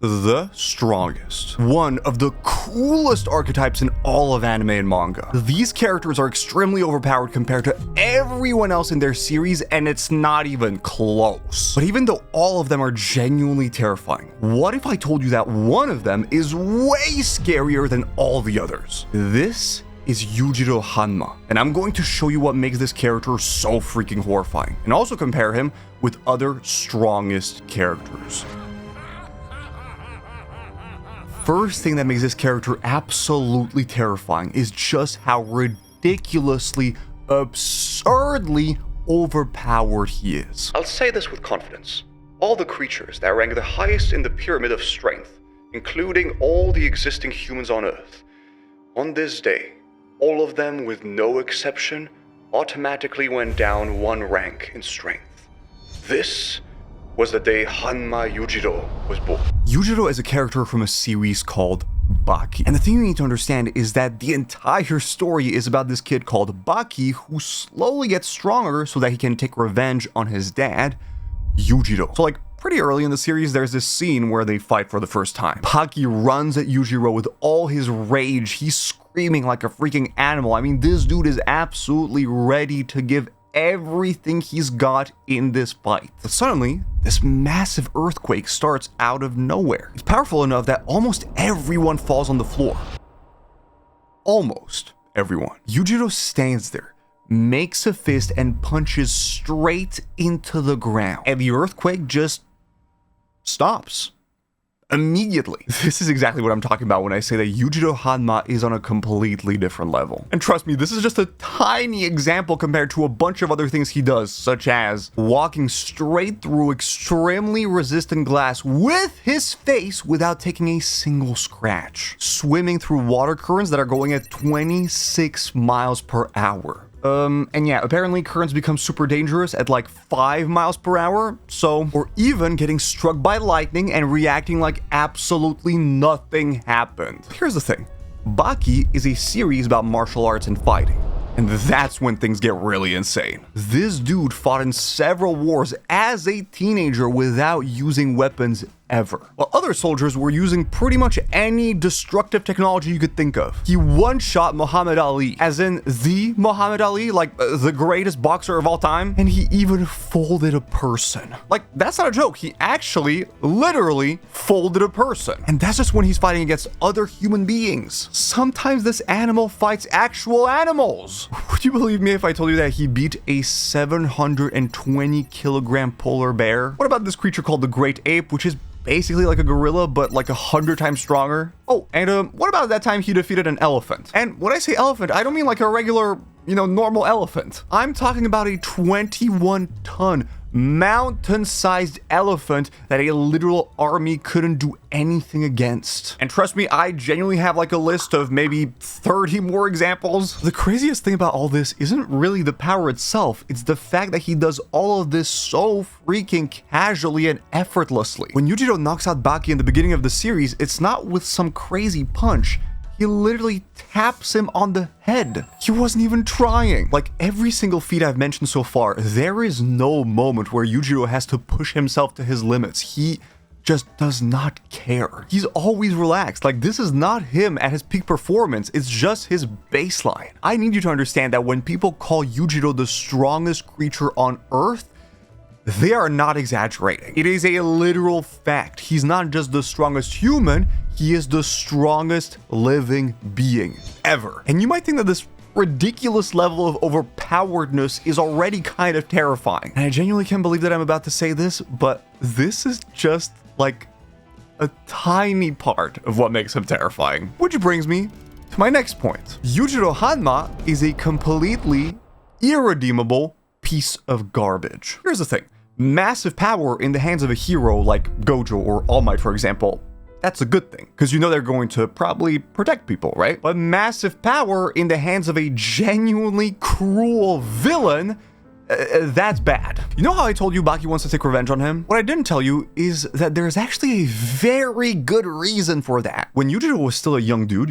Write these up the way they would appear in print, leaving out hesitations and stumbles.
the strongest. One of the coolest archetypes in all of anime and manga. These characters are extremely overpowered compared to everyone else in their series, and it's not even close. But even though all of them are genuinely terrifying, what if I told you that one of them is way scarier than all the others? This is Yujiro Hanma, and I'm going to show you what makes this character so freaking horrifying, and also compare him with other strongest characters. First thing that makes this character absolutely terrifying is just how ridiculously, absurdly overpowered he is. I'll say this with confidence. All the creatures that rank the highest in the pyramid of strength, including all the existing humans on Earth, on this day, all of them, with no exception, automatically went down one rank in strength. This was the day Hanma Yujiro was born. Yujiro is a character from a series called Baki. And the thing you need to understand is that the entire story is about this kid called Baki who slowly gets stronger so that he can take revenge on his dad, Yujiro. So like pretty early in the series, there's this scene where they fight for the first time. Baki runs at Yujiro with all his rage. He's screaming like a freaking animal. I mean, this dude is absolutely ready to give everything he's got in this fight. But suddenly, this massive earthquake starts out of nowhere. It's powerful enough that almost everyone falls on the floor. Almost everyone. Yujiro stands there, makes a fist, and punches straight into the ground. And the earthquake just stops. Immediately. This is exactly what I'm talking about when I say that Yujiro Hanma is on a completely different level. And trust me, this is just a tiny example compared to a bunch of other things he does, such as walking straight through extremely resistant glass with his face without taking a single scratch, swimming through water currents that are going at 26 miles per hour. And yeah, apparently currents become super dangerous at like 5 miles per hour, or even getting struck by lightning and reacting like absolutely nothing happened. Here's the thing, Baki is a series about martial arts and fighting, and that's when things get really insane. This dude fought in several wars as a teenager without using weapons ever, while other soldiers were using pretty much any destructive technology you could think of. He one-shot Muhammad Ali, as in the Muhammad Ali, like the greatest boxer of all time, and he even folded a person. Like, that's not a joke, he actually, literally, folded a person. And that's just when he's fighting against other human beings. Sometimes this animal fights actual animals. Would you believe me if I told you that he beat a 720 kilogram polar bear? What about this creature called the Great Ape, which is basically like a gorilla, but like 100 times stronger? Oh, and what about that time he defeated an elephant? And when I say elephant, I don't mean like a regular, normal elephant. I'm talking about a 21-ton mountain-sized elephant that a literal army couldn't do anything against. And trust me, I genuinely have like a list of maybe 30 more examples. The craziest thing about all this isn't really the power itself, it's the fact that he does all of this so freaking casually and effortlessly. When Yujiro knocks out Baki in the beginning of the series, it's not with some crazy punch. He literally taps him on the head. He wasn't even trying. Like every single feat I've mentioned so far, there is no moment where Yujiro has to push himself to his limits. He just does not care. He's always relaxed. Like, this is not him at his peak performance. It's just his baseline. I need you to understand that when people call Yujiro the strongest creature on Earth, they are not exaggerating. It is a literal fact. He's not just the strongest human, he is the strongest living being ever. And you might think that this ridiculous level of overpoweredness is already kind of terrifying. And I genuinely can't believe that I'm about to say this, but this is just like a tiny part of what makes him terrifying. Which brings me to my next point. Yujiro Hanma is a completely irredeemable piece of garbage. Here's the thing. Massive power in the hands of a hero like Gojo or All Might, for example, that's a good thing, because they're going to probably protect people, right? But massive power in the hands of a genuinely cruel villain, that's bad. You know how I told you Baki wants to take revenge on him? What I didn't tell you is that there's actually a very good reason for that. When Yujiro was still a young dude,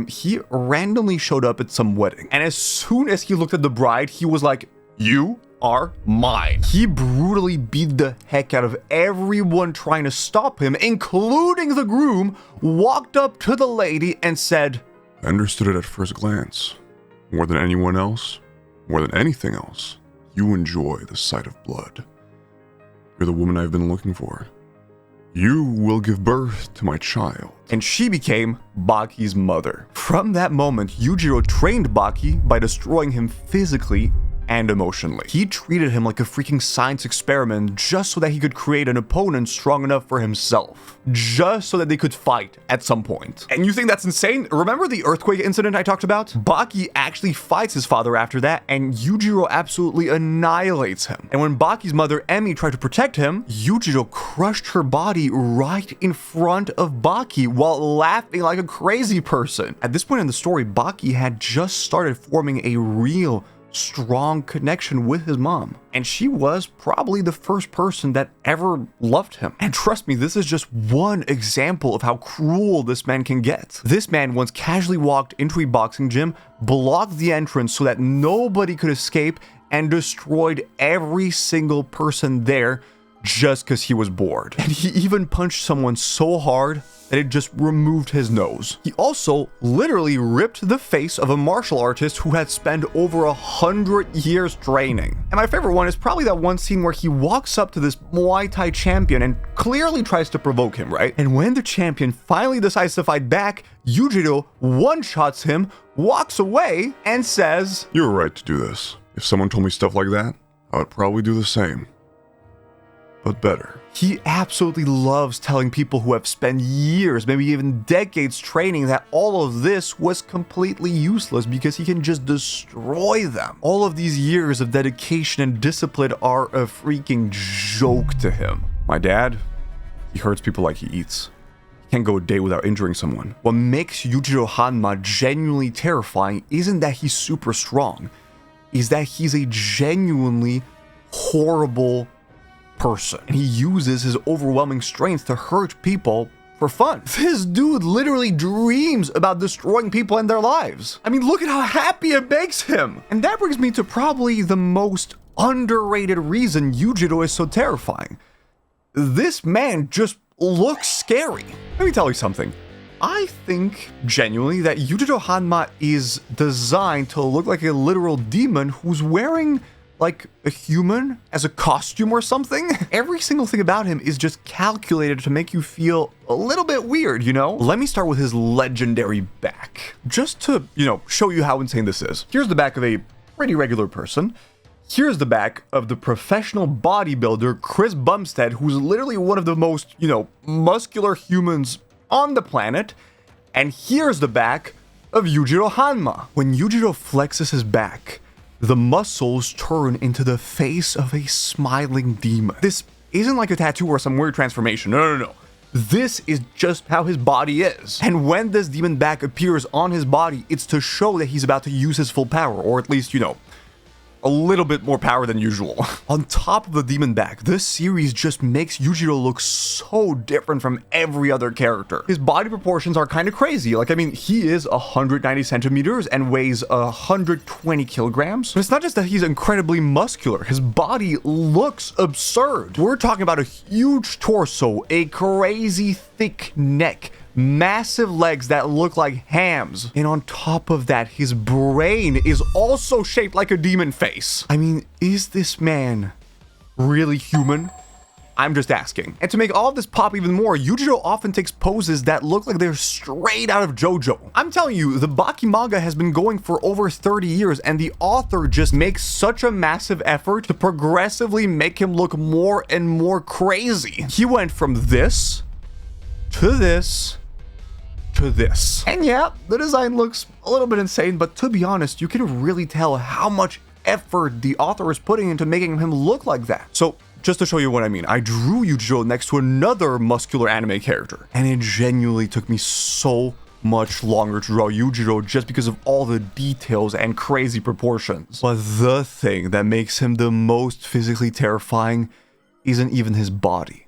he randomly showed up at some wedding. And as soon as he looked at the bride, he was like, "You are mine. He brutally beat the heck out of everyone trying to stop him, including the groom, walked up to the lady and said, I understood it at first glance. More than anyone else, more than anything else, you enjoy the sight of blood. You're the woman I've been looking for. You will give birth to my child. And she became Baki's mother. From that moment, Yujiro trained Baki by destroying him physically and emotionally. He treated him like a freaking science experiment just so that he could create an opponent strong enough for himself. Just so that they could fight at some point. And you think that's insane? Remember the earthquake incident I talked about? Baki actually fights his father after that, and Yujiro absolutely annihilates him. And when Baki's mother, Emi, tried to protect him, Yujiro crushed her body right in front of Baki while laughing like a crazy person. At this point in the story, Baki had just started forming a real strong connection with his mom, and she was probably the first person that ever loved him. And trust me, this is just one example of how cruel this man can get. This man once casually walked into a boxing gym, blocked the entrance so that nobody could escape, and destroyed every single person there just because he was bored. And he even punched someone so hard that it just removed his nose. He also literally ripped the face of a martial artist who had spent over 100 years training. And my favorite one is probably that one scene where he walks up to this Muay Thai champion and clearly tries to provoke him, right? And when the champion finally decides to fight back, Yujiro one-shots him, walks away, and says, You were right to do this. If someone told me stuff like that, I would probably do the same. But better. He absolutely loves telling people who have spent years, maybe even decades training, that all of this was completely useless because he can just destroy them. All of these years of dedication and discipline are a freaking joke to him. My dad, he hurts people like he eats. He can't go a day without injuring someone. What makes Yujiro Hanma genuinely terrifying isn't that he's super strong, is that he's a genuinely horrible person. And he uses his overwhelming strength to hurt people for fun. This dude literally dreams about destroying people and their lives. I mean, look at how happy it makes him. And that brings me to probably the most underrated reason Yujiro is so terrifying. This man just looks scary. Let me tell you something. I think genuinely that Yujiro Hanma is designed to look like a literal demon who's wearing like a human as a costume or something. Every single thing about him is just calculated to make you feel a little bit weird, you know? Let me start with his legendary back. Just to, show you how insane this is. Here's the back of a pretty regular person. Here's the back of the professional bodybuilder Chris Bumstead, who's literally one of the most, muscular humans on the planet. And here's the back of Yujiro Hanma. When Yujiro flexes his back, the muscles turn into the face of a smiling demon. This isn't like a tattoo or some weird transformation. No. This is just how his body is. And when this demon back appears on his body, it's to show that he's about to use his full power, or at least, a little bit more power than usual. On top of the demon back, this series just makes Yujiro look so different from every other character. His body proportions are kind of crazy. He is 190 centimeters and weighs 120 kilograms. But it's not just that he's incredibly muscular. His body looks absurd. We're talking about a huge torso, a crazy thick neck, massive legs that look like hams. And on top of that, his brain is also shaped like a demon face. I mean, is this man really human? I'm just asking. And to make all of this pop even more, Yujiro often takes poses that look like they're straight out of JoJo. I'm telling you, the Baki manga has been going for over 30 years, and the author just makes such a massive effort to progressively make him look more and more crazy. He went from this to this to this. And yeah, the design looks a little bit insane, but to be honest, you can really tell how much effort the author is putting into making him look like that. So just to show you what I mean, I drew Yujiro next to another muscular anime character, and it genuinely took me so much longer to draw Yujiro just because of all the details and crazy proportions. But the thing that makes him the most physically terrifying isn't even his body.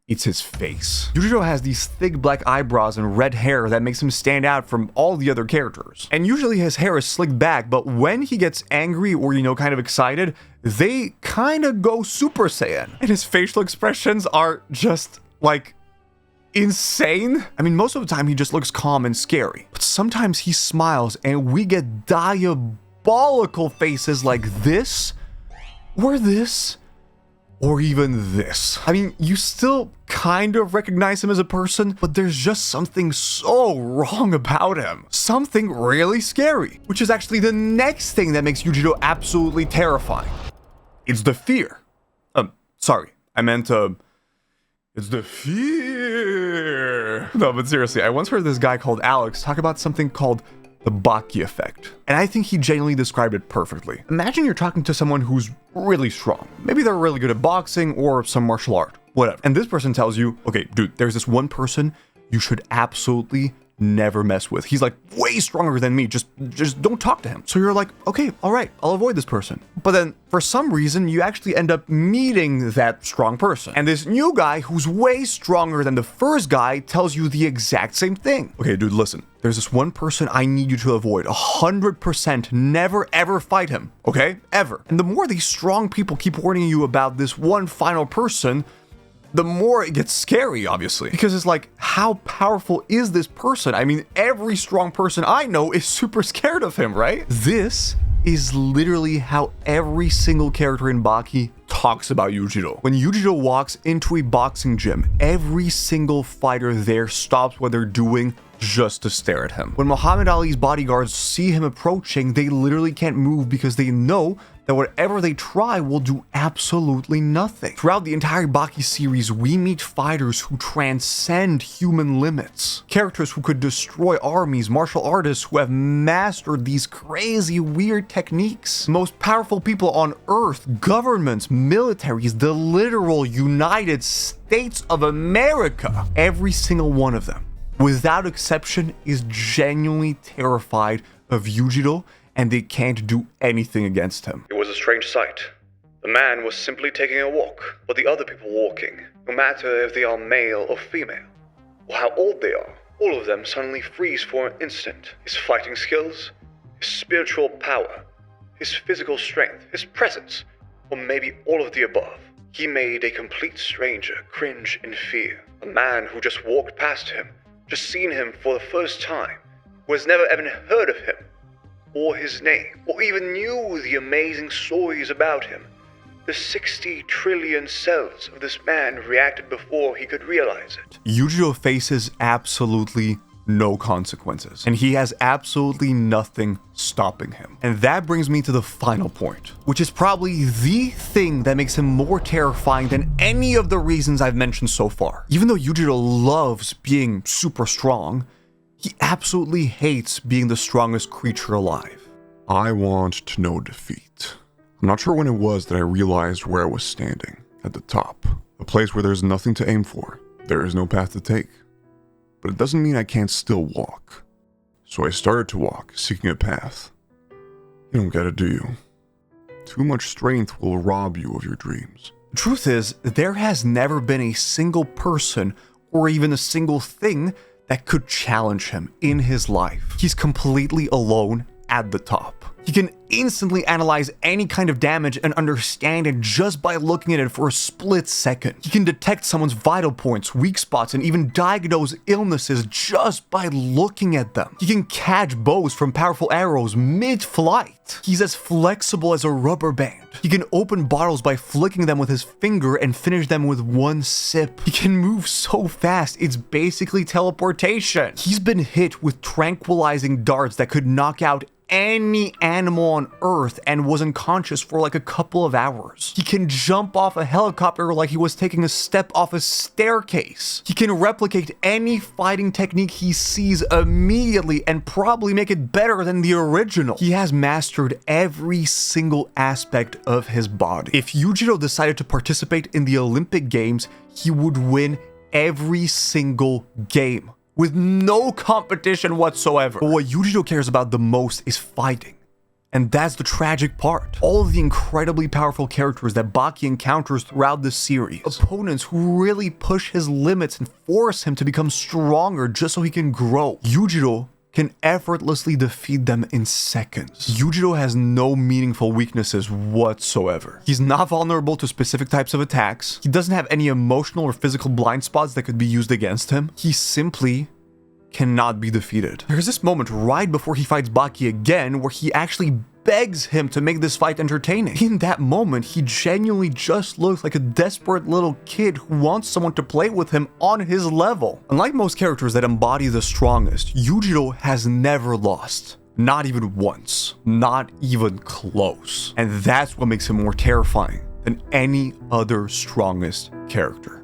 It's his face. Yujiro has these thick black eyebrows and red hair that makes him stand out from all the other characters. And usually his hair is slicked back, but when he gets angry or, kind of excited, they kind of go Super Saiyan. And his facial expressions are just, like, insane. I mean, most of the time he just looks calm and scary. But sometimes he smiles and we get diabolical faces like this, or this, or even this. I mean, you still kind of recognize him as a person, but there's just something so wrong about him. Something really scary, which is actually the next thing that makes Yujiro absolutely terrifying. It's the fear. Sorry, I meant, it's the fear. No, but seriously, I once heard this guy called Alex talk about something called the Baki effect. And I think he genuinely described it perfectly. Imagine you're talking to someone who's really strong. Maybe they're really good at boxing or some martial art, whatever. And this person tells you, okay, dude, there's this one person you should absolutely never mess with. He's like way stronger than me. Just don't talk to him. So you're like, okay, all right, I'll avoid this person. But then for some reason, you actually end up meeting that strong person. And this new guy who's way stronger than the first guy tells you the exact same thing. Okay, dude, listen, there's this one person I need you to avoid. 100% never ever fight him. Okay? Ever. And the more these strong people keep warning you about this one final person, the more it gets scary, obviously. Because it's like, how powerful is this person? I mean, every strong person I know is super scared of him, right? This is literally how every single character in Baki talks about Yujiro. When Yujiro walks into a boxing gym, every single fighter there stops what they're doing just to stare at him. When Muhammad Ali's bodyguards see him approaching, they literally can't move because they know that whatever they try will do absolutely nothing. Throughout the entire Baki series, we meet fighters who transcend human limits. Characters who could destroy armies, martial artists who have mastered these crazy, weird techniques. The most powerful people on Earth, governments, militaries, the literal United States of America. Every single one of them, without exception, is genuinely terrified of Yujiro, and they can't do anything against him. It was a strange sight. The man was simply taking a walk, but the other people walking, no matter if they are male or female, or how old they are, all of them suddenly freeze for an instant. His fighting skills, his spiritual power, his physical strength, his presence, or maybe all of the above. He made a complete stranger cringe in fear. A man who just walked past him, just seen him for the first time, who has never even heard of him, or his name, or even knew the amazing stories about him. The 60 trillion cells of this man reacted before he could realize it. Yujiro faces absolutely no consequences, and he has absolutely nothing stopping him. And that brings me to the final point, which is probably the thing that makes him more terrifying than any of the reasons I've mentioned so far. Even though Yujiro loves being super strong, he absolutely hates being the strongest creature alive. I want to know defeat. I'm not sure when it was that I realized where I was standing, at the top, a place where there's nothing to aim for. There is no path to take. But it doesn't mean I can't still walk. So I started to walk, seeking a path. You don't get it, do you? Too much strength will rob you of your dreams. The truth is, there has never been a single person or even a single thing that could challenge him in his life. He's completely alone at the top. He can instantly analyze any kind of damage and understand it just by looking at it for a split second. He can detect someone's vital points, weak spots, and even diagnose illnesses just by looking at them. He can catch bows from powerful arrows mid-flight. He's as flexible as a rubber band. He can open bottles by flicking them with his finger and finish them with one sip. He can move so fast, it's basically teleportation. He's been hit with tranquilizing darts that could knock out any animal on Earth and was unconscious for like a couple of hours. He can jump off a helicopter like he was taking a step off a staircase. He can replicate any fighting technique he sees immediately and probably make it better than the original. He has mastered every single aspect of his body. If Yujiro decided to participate in the Olympic Games, he would win every single game, with no competition whatsoever. But what Yujiro cares about the most is fighting. And that's the tragic part. All of the incredibly powerful characters that Baki encounters throughout the series, opponents who really push his limits and force him to become stronger just so he can grow, Yujiro can effortlessly defeat them in seconds. Yujiro has no meaningful weaknesses whatsoever. He's not vulnerable to specific types of attacks. He doesn't have any emotional or physical blind spots that could be used against him. He simply cannot be defeated. There's this moment right before he fights Baki again where he actually begs him to make this fight entertaining. In that moment, he genuinely just looks like a desperate little kid who wants someone to play with him on his level. Unlike most characters that embody the strongest, Yujiro has never lost. Not even once. Not even close. And that's what makes him more terrifying than any other strongest character.